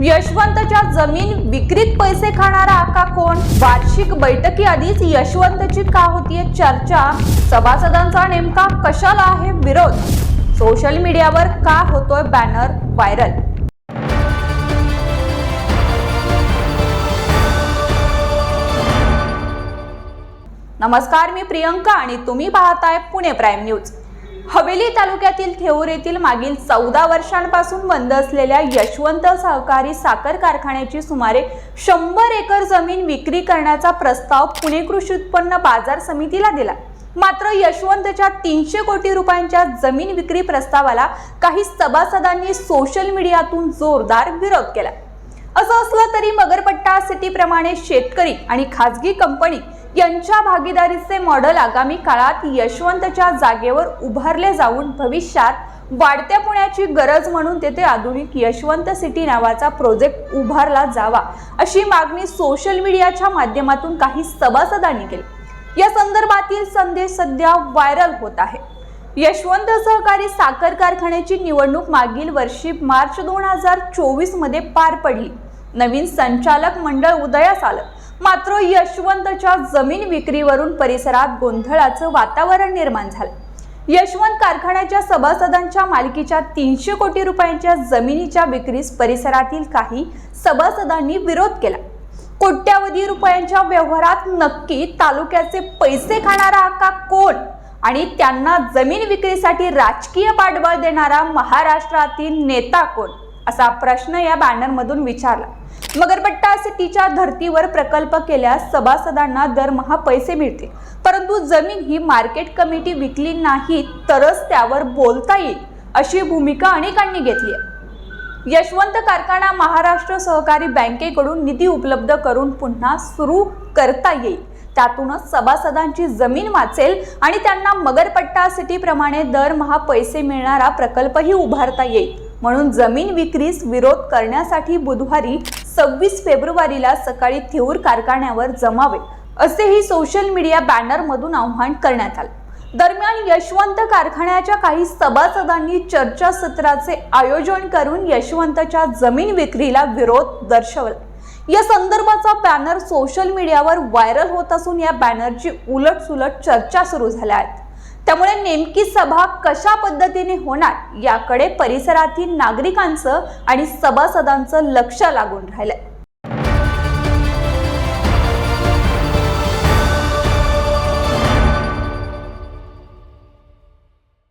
यशवंतच्या जमीन विक्रीत पैसे खाणारा आका कोण? वार्षिक बैठकी आधीच यशवंतची का होतीये चर्चा? सभासदांचा नेमका कशाला आहे विरोध? सोशल मीडियावर का होतोय बॅनर व्हायरल? नमस्कार, मी प्रियंका आणि तुम्ही पाहताय पुणे प्राईम न्यूज. हवेली तालुक्यातील थेऊर येथील मागील 14 वर्षांपासून बंद असलेल्या यशवंत सहकारी साखर कारखान्याची सुमारे 100 एकर जमीन विक्री करण्याचा प्रस्ताव पुणे कृषी उत्पन्न बाजार समितीला दिला. मात्र यशवंतच्या 300 कोटी रुपयांच्या जमीन विक्री प्रस्तावाला काही सभासदांनी सोशल मीडियातून जोरदार विरोध केला. असं असलं तरी मगरपट्टा सिटी प्रमाणे शेतकरी आणि खासगी कंपनी यांच्या भागीदारीचे मॉडेल आगामी काळात यशवंतच्या जागेवर उभारले जाऊन भविष्यात वाढत्या पुण्याची गरज म्हणून तेथे आधुनिक यशवंत सिटी नावाचा प्रोजेक्ट उभारला जावा अशी मागणी सोशल मीडियाच्या माध्यमातून काही सभासदांनी केली. या संदर्भातील संदेश सध्या व्हायरल होत आहे. यशवंत सहकारी साखर कारखान्याची निवडणूक मागील वर्षी मार्च 2024 मध्ये पार पडली. नवीन संचालक मंडळ उदयास आलं. मात्र यशवंतच्या जमीन विक्रीवरून परिसरात गोंधळाचं वातावरण निर्माण झालं. यशवंत कारखान्याच्या सभासदांच्या मालकीच्या 300 कोटी रुपयांच्या जमिनीच्या विक्रीस परिसरातील काही सभासदांनी विरोध केला. कोट्यावधी रुपयांच्या व्यवहारात नक्की तालुक्याचे पैसे खाणारा आका कोण आणि त्यांना जमीन विक्रीसाठी राजकीय पाठबळ देणारा महाराष्ट्रातील नेता कोण, असा प्रश्न या बॅनरमधून विचारला. मगरपट्टा सिटीच्या धर्तीवर प्रकल्प केल्यास सभासदांना दरमहा पैसे मिळतील, परंतु जमीन ही मार्केट कमिटी विकली नाही तरच त्यावर बोलता येईल अशी भूमिका अनेकांनी घेतली आहे. यशवंत कारखाना महाराष्ट्र सहकारी बँकेकडून निधी उपलब्ध करून पुन्हा सुरू करता येईल. त्यातूनच सभासदांची जमीन वाचेल आणि त्यांना मगरपट्टा सिटी प्रमाणे दरमहा पैसे मिळणारा प्रकल्पही उभारता येईल. म्हणून जमीन विक्रीस विरोध करण्यासाठी बुधवारी 26 फेब्रुवारीला सकाळी थेऊर कारखान्यावर जमावे असेही सोशल मीडिया बॅनरमधून आवाहन करण्यात आले. दरम्यान यशवंत कारखान्याच्या काही सभासदांनी चर्चासत्राचे आयोजन करून यशवंतच्या जमीन विक्रीला विरोध दर्शवला. या संदर्भाचा बॅनर सोशल मीडियावर व्हायरल होत असून या बॅनरची उलटसुलट चर्चा सुरू झाल्या आहेत. त्यामुळे नेमकी सभा कशा पद्धतीने होणार याकडे परिसरातील नागरिकांचं आणि सभासदांचं लक्ष लागून राहिलंय.